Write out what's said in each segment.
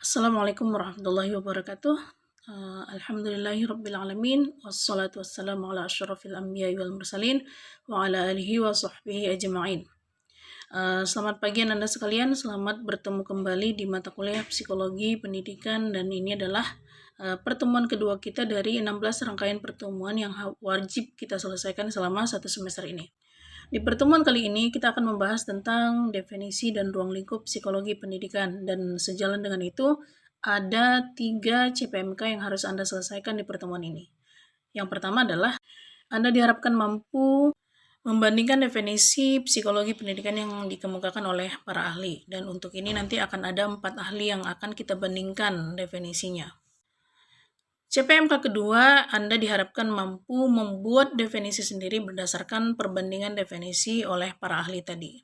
Assalamualaikum warahmatullahi wabarakatuh. Alhamdulillahirrabbilalamin. Wassalatu wassalamu ala asyrafil anbiya'i wal mursalin wa ala alihi wa sahbihi ajma'in. Selamat pagi Anda sekalian, selamat bertemu kembali di mata kuliah Psikologi Pendidikan, dan ini adalah pertemuan kedua kita dari 16 rangkaian pertemuan yang wajib kita selesaikan selama satu semester ini. Di pertemuan kali ini kita akan membahas tentang definisi dan ruang lingkup psikologi pendidikan, dan sejalan dengan itu ada 3 CPMK yang harus Anda selesaikan di pertemuan ini. Yang pertama adalah Anda diharapkan mampu membandingkan definisi psikologi pendidikan yang dikemukakan oleh para ahli, dan untuk ini nanti akan ada 4 ahli yang akan kita bandingkan definisinya. CPMK kedua, Anda diharapkan mampu membuat definisi sendiri berdasarkan perbandingan definisi oleh para ahli tadi.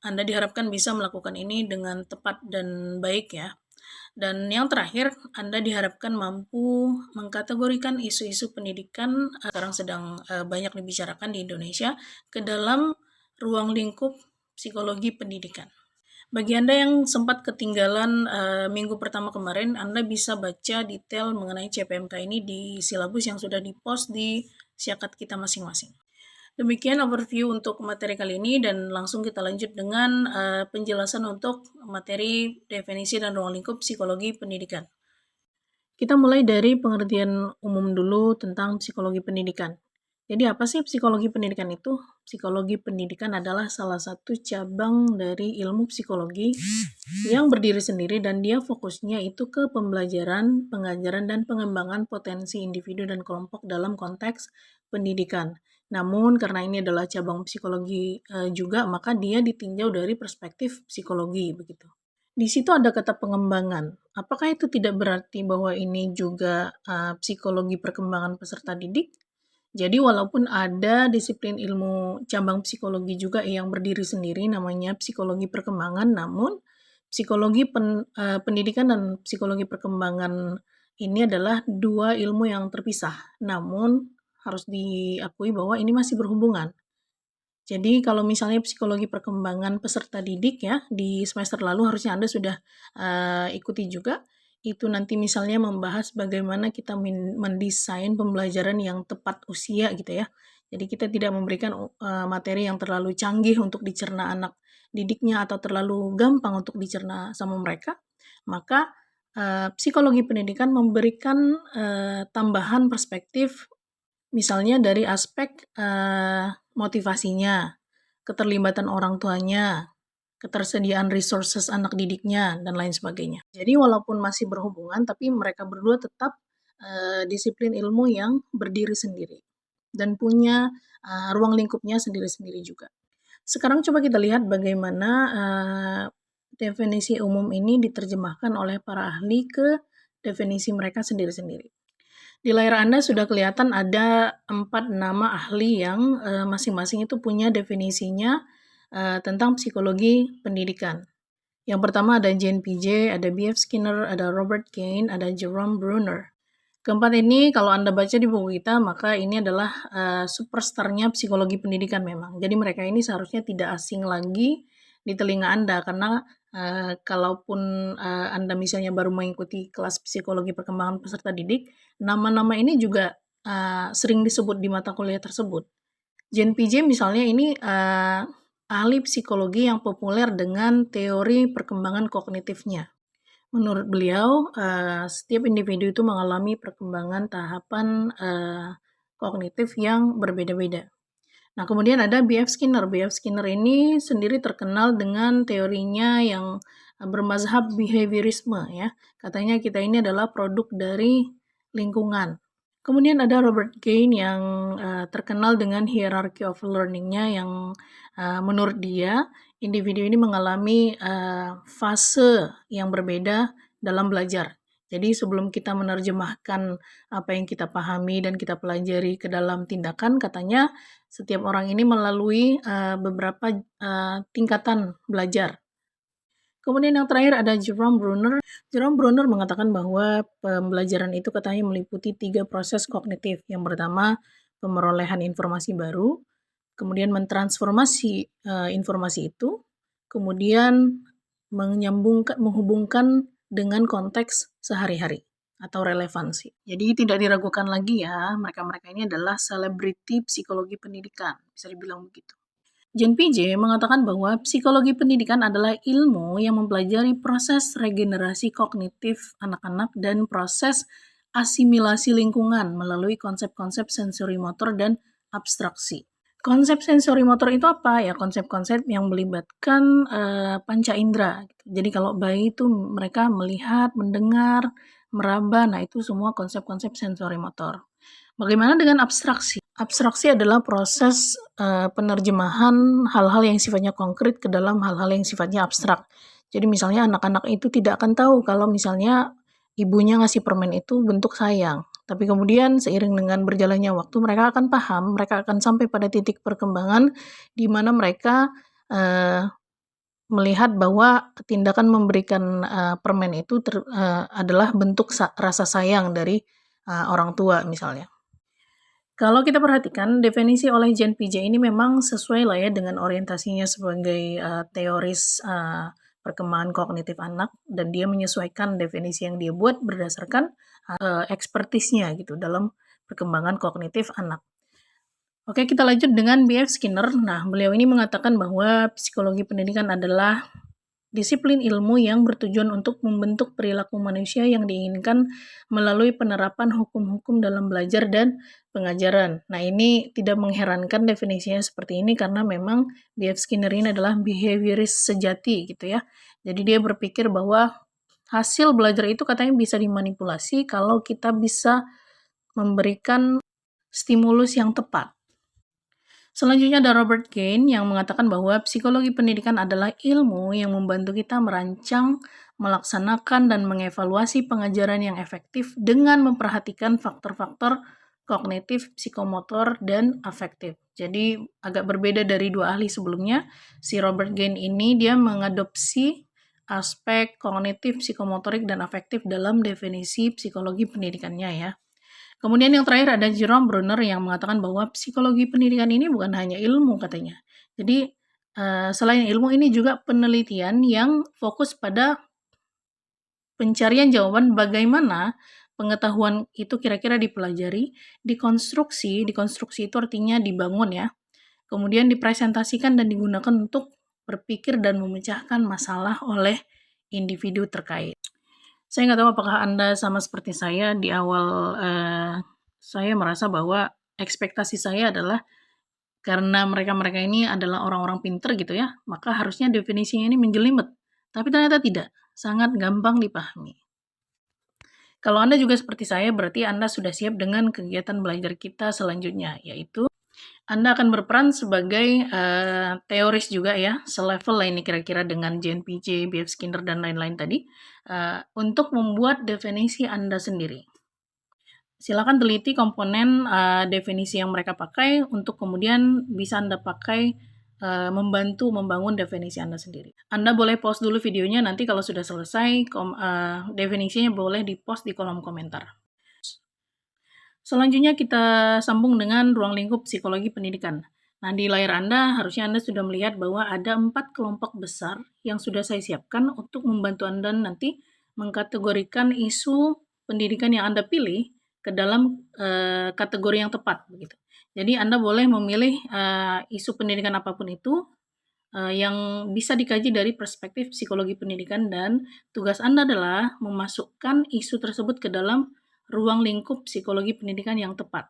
Anda diharapkan bisa melakukan ini dengan tepat dan baik ya. Dan yang terakhir, Anda diharapkan mampu mengkategorikan isu-isu pendidikan sekarang sedang banyak dibicarakan di Indonesia ke dalam ruang lingkup psikologi pendidikan. Bagi Anda yang sempat ketinggalan minggu pertama kemarin, Anda bisa baca detail mengenai CPMK ini di silabus yang sudah dipost di syakat kita masing-masing. Demikian overview untuk materi kali ini, dan langsung kita lanjut dengan penjelasan untuk materi definisi dan ruang lingkup psikologi pendidikan. Kita mulai dari pengertian umum dulu tentang psikologi pendidikan. Jadi apa sih psikologi pendidikan itu? Psikologi pendidikan adalah salah satu cabang dari ilmu psikologi yang berdiri sendiri, dan dia fokusnya itu ke pembelajaran, pengajaran, dan pengembangan potensi individu dan kelompok dalam konteks pendidikan. Namun karena ini adalah cabang psikologi juga, maka dia ditinjau dari perspektif psikologi begitu. Di situ ada kata pengembangan. Apakah itu tidak berarti bahwa ini juga psikologi perkembangan peserta didik? Jadi walaupun ada disiplin ilmu cabang psikologi juga yang berdiri sendiri namanya psikologi perkembangan, namun psikologi pendidikan dan psikologi perkembangan ini adalah dua ilmu yang terpisah. Namun harus diakui bahwa ini masih berhubungan. Jadi kalau misalnya psikologi perkembangan peserta didik ya, di semester lalu harusnya Anda sudah ikuti juga. Itu nanti misalnya membahas bagaimana kita mendesain pembelajaran yang tepat usia gitu ya. Jadi kita tidak memberikan materi yang terlalu canggih untuk dicerna anak didiknya atau terlalu gampang untuk dicerna sama mereka. Maka psikologi pendidikan memberikan tambahan perspektif, misalnya dari aspek motivasinya, keterlibatan orang tuanya, ketersediaan resources anak didiknya, dan lain sebagainya. Jadi walaupun masih berhubungan, tapi mereka berdua tetap disiplin ilmu yang berdiri sendiri dan punya ruang lingkupnya sendiri-sendiri juga. Sekarang coba kita lihat bagaimana definisi umum ini diterjemahkan oleh para ahli ke definisi mereka sendiri-sendiri. Di layar Anda sudah kelihatan ada 4 nama ahli yang masing-masing itu punya definisinya tentang psikologi pendidikan. Yang pertama ada Jane Piaget, ada B.F. Skinner, ada Robert Kane, ada Jerome Bruner. Keempat ini kalau Anda baca di buku kita, maka ini adalah superstarnya psikologi pendidikan memang. Jadi mereka ini seharusnya tidak asing lagi di telinga Anda, karena kalaupun Anda misalnya baru mengikuti kelas psikologi perkembangan peserta didik, nama-nama ini juga sering disebut di mata kuliah tersebut. Jane Piaget misalnya ini ahli psikologi yang populer dengan teori perkembangan kognitifnya. Menurut beliau, setiap individu itu mengalami perkembangan tahapan kognitif yang berbeda-beda. Nah, kemudian ada B.F. Skinner. B.F. Skinner ini sendiri terkenal dengan teorinya yang bermazhab behaviorisme ya. Katanya kita ini adalah produk dari lingkungan. Kemudian ada Robert Kane yang terkenal dengan hierarchy of learning-nya, yang menurut dia individu ini mengalami fase yang berbeda dalam belajar. Jadi sebelum kita menerjemahkan apa yang kita pahami dan kita pelajari ke dalam tindakan, katanya setiap orang ini melalui beberapa tingkatan belajar. Kemudian yang terakhir ada Jerome Bruner. Jerome Bruner mengatakan bahwa pembelajaran itu katanya meliputi 3 proses kognitif. Yang pertama, pemerolehan informasi baru, kemudian mentransformasi informasi itu, kemudian menghubungkan dengan konteks sehari-hari atau relevansi. Jadi tidak diragukan lagi ya, mereka-mereka ini adalah selebriti psikologi pendidikan, bisa dibilang begitu. Jen PJ mengatakan bahwa psikologi pendidikan adalah ilmu yang mempelajari proses regenerasi kognitif anak-anak dan proses asimilasi lingkungan melalui konsep-konsep sensori motor dan abstraksi. Konsep sensori motor itu apa? Ya konsep-konsep yang melibatkan panca indera. Jadi kalau bayi itu mereka melihat, mendengar, meraba, nah itu semua konsep-konsep sensori motor. Bagaimana dengan abstraksi? Abstraksi adalah proses penerjemahan hal-hal yang sifatnya konkret ke dalam hal-hal yang sifatnya abstrak. Jadi misalnya anak-anak itu tidak akan tahu kalau misalnya ibunya ngasih permen itu bentuk sayang. Tapi kemudian seiring dengan berjalannya waktu mereka akan paham, mereka akan sampai pada titik perkembangan di mana mereka melihat bahwa tindakan memberikan permen itu adalah bentuk rasa sayang dari orang tua misalnya. Kalau kita perhatikan, definisi oleh Jen PJ ini memang sesuai lah ya dengan orientasinya sebagai teoris perkembangan kognitif anak, dan dia menyesuaikan definisi yang dia buat berdasarkan ekspertisnya gitu dalam perkembangan kognitif anak. Oke, kita lanjut dengan B.F. Skinner. Nah, beliau ini mengatakan bahwa psikologi pendidikan adalah disiplin ilmu yang bertujuan untuk membentuk perilaku manusia yang diinginkan melalui penerapan hukum-hukum dalam belajar dan pengajaran. Nah, ini tidak mengherankan definisinya seperti ini karena memang B.F. Skinner ini adalah behaviorist sejati gitu ya. Jadi dia berpikir bahwa hasil belajar itu katanya bisa dimanipulasi kalau kita bisa memberikan stimulus yang tepat. Selanjutnya ada Robert Greene yang mengatakan bahwa psikologi pendidikan adalah ilmu yang membantu kita merancang, melaksanakan, dan mengevaluasi pengajaran yang efektif dengan memperhatikan faktor-faktor kognitif, psikomotor, dan afektif. Jadi agak berbeda dari dua ahli sebelumnya. Si Robert Greene ini dia mengadopsi aspek kognitif, psikomotorik, dan afektif dalam definisi psikologi pendidikannya ya. Kemudian yang terakhir ada Jerome Bruner yang mengatakan bahwa psikologi pendidikan ini bukan hanya ilmu katanya. Jadi selain ilmu ini juga penelitian yang fokus pada pencarian jawaban bagaimana pengetahuan itu kira-kira dipelajari, dikonstruksi itu artinya dibangun ya, kemudian dipresentasikan dan digunakan untuk berpikir dan memecahkan masalah oleh individu terkait. Saya nggak tahu apakah Anda sama seperti saya di awal saya merasa bahwa ekspektasi saya adalah karena mereka-mereka ini adalah orang-orang pinter gitu ya, maka harusnya definisinya ini menjelimet. Tapi ternyata tidak, sangat gampang dipahami. Kalau Anda juga seperti saya, berarti Anda sudah siap dengan kegiatan belajar kita selanjutnya, yaitu Anda akan berperan sebagai teoris juga ya, selevel lah ini kira-kira dengan Jen PJ, B.F. Skinner, dan lain-lain tadi, untuk membuat definisi Anda sendiri. Silakan teliti komponen definisi yang mereka pakai untuk kemudian bisa Anda pakai membantu membangun definisi Anda sendiri. Anda boleh post dulu videonya, nanti kalau sudah selesai definisinya boleh di-post di kolom komentar. Selanjutnya kita sambung dengan ruang lingkup psikologi pendidikan. Nah, di layar Anda harusnya Anda sudah melihat bahwa ada 4 kelompok besar yang sudah saya siapkan untuk membantu Anda nanti mengkategorikan isu pendidikan yang Anda pilih ke dalam kategori yang tepat begitu. Jadi Anda boleh memilih isu pendidikan apapun itu yang bisa dikaji dari perspektif psikologi pendidikan, dan tugas Anda adalah memasukkan isu tersebut ke dalam ruang lingkup psikologi pendidikan yang tepat.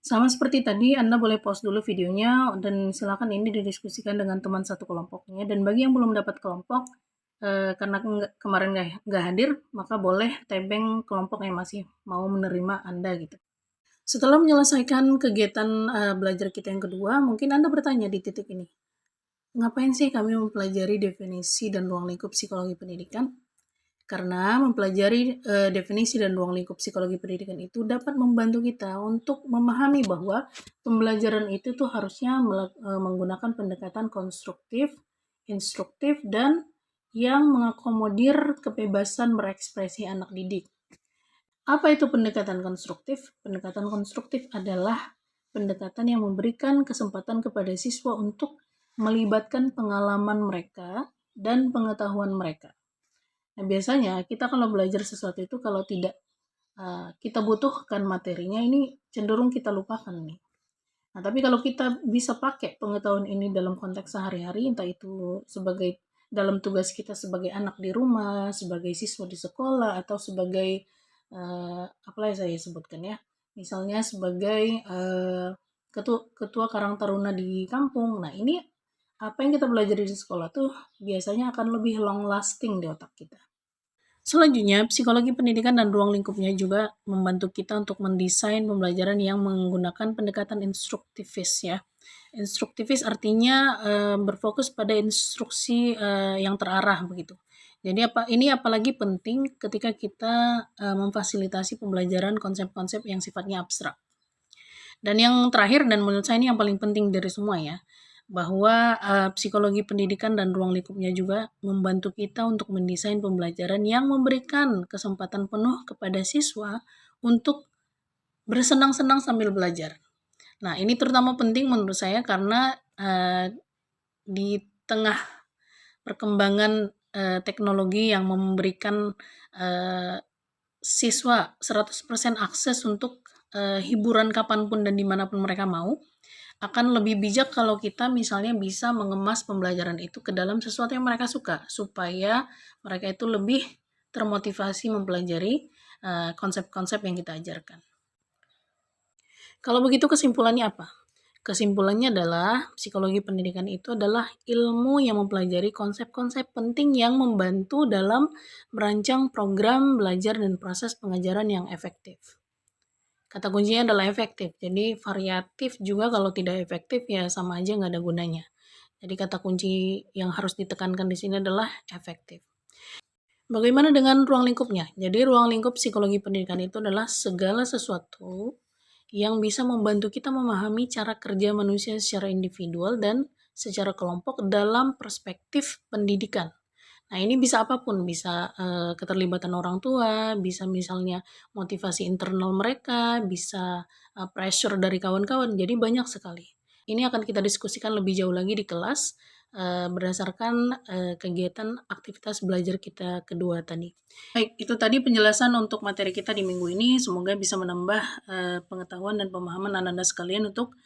Sama seperti tadi, Anda boleh pause dulu videonya dan silakan ini didiskusikan dengan teman satu kelompoknya. Dan bagi yang belum dapat kelompok, karena kemarin nggak hadir, maka boleh tebeng kelompok yang masih mau menerima Anda gitu. Setelah menyelesaikan kegiatan belajar kita yang kedua, mungkin Anda bertanya di titik ini, ngapain sih kami mempelajari definisi dan ruang lingkup psikologi pendidikan? Karena mempelajari definisi dan ruang lingkup psikologi pendidikan itu dapat membantu kita untuk memahami bahwa pembelajaran itu tuh harusnya menggunakan pendekatan konstruktif, instruktif, dan yang mengakomodir kebebasan berekspresi anak didik. Apa itu pendekatan konstruktif? Pendekatan konstruktif adalah pendekatan yang memberikan kesempatan kepada siswa untuk melibatkan pengalaman mereka dan pengetahuan mereka. Nah, biasanya kita kalau belajar sesuatu itu kalau tidak kita butuhkan materinya, ini cenderung kita lupakan nih. Nah, tapi kalau kita bisa pakai pengetahuan ini dalam konteks sehari-hari, entah itu sebagai dalam tugas kita sebagai anak di rumah, sebagai siswa di sekolah, atau sebagai apa yang saya sebutkan ya, misalnya sebagai ketua Karang Taruna di kampung. Nah, ini apa yang kita belajar di sekolah tuh biasanya akan lebih long lasting di otak kita. Selanjutnya, psikologi pendidikan dan ruang lingkupnya juga membantu kita untuk mendesain pembelajaran yang menggunakan pendekatan instruktivis ya. Instruktivis artinya berfokus pada instruksi yang terarah begitu. Jadi ini apalagi penting ketika kita memfasilitasi pembelajaran konsep-konsep yang sifatnya abstrak. Dan yang terakhir dan menurut saya ini yang paling penting dari semua ya, bahwa psikologi pendidikan dan ruang lingkupnya juga membantu kita untuk mendesain pembelajaran yang memberikan kesempatan penuh kepada siswa untuk bersenang-senang sambil belajar. Nah, ini terutama penting menurut saya karena di tengah perkembangan teknologi yang memberikan siswa 100% akses untuk hiburan kapanpun dan dimanapun mereka mau, akan lebih bijak kalau kita misalnya bisa mengemas pembelajaran itu ke dalam sesuatu yang mereka suka, supaya mereka itu lebih termotivasi mempelajari konsep-konsep yang kita ajarkan. Kalau begitu kesimpulannya apa? Kesimpulannya adalah psikologi pendidikan itu adalah ilmu yang mempelajari konsep-konsep penting yang membantu dalam merancang program belajar dan proses pengajaran yang efektif. Kata kuncinya adalah efektif. Jadi variatif juga kalau tidak efektif ya sama aja nggak ada gunanya. Jadi kata kunci yang harus ditekankan di sini adalah efektif. Bagaimana dengan ruang lingkupnya? Jadi ruang lingkup psikologi pendidikan itu adalah segala sesuatu yang bisa membantu kita memahami cara kerja manusia secara individual dan secara kelompok dalam perspektif pendidikan. Nah, ini bisa apapun, bisa keterlibatan orang tua, bisa misalnya motivasi internal mereka, bisa pressure dari kawan-kawan. Jadi banyak sekali. Ini akan kita diskusikan lebih jauh lagi di kelas berdasarkan kegiatan aktivitas belajar kita kedua tadi. Baik, itu tadi penjelasan untuk materi kita di minggu ini. Semoga bisa menambah pengetahuan dan pemahaman Anda sekalian untuk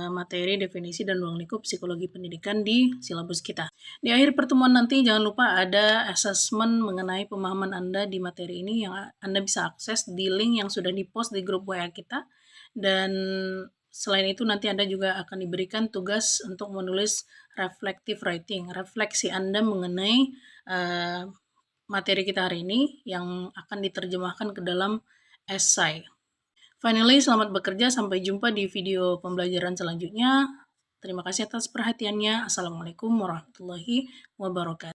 materi, definisi, dan ruang lingkup psikologi pendidikan di silabus kita. Di akhir pertemuan nanti jangan lupa ada assessment mengenai pemahaman Anda di materi ini yang Anda bisa akses di link yang sudah dipost di grup WA kita. Dan selain itu nanti Anda juga akan diberikan tugas untuk menulis reflective writing, refleksi Anda mengenai materi kita hari ini yang akan diterjemahkan ke dalam esai. Finally, selamat bekerja. Sampai jumpa di video pembelajaran selanjutnya. Terima kasih atas perhatiannya. Assalamualaikum warahmatullahi wabarakatuh.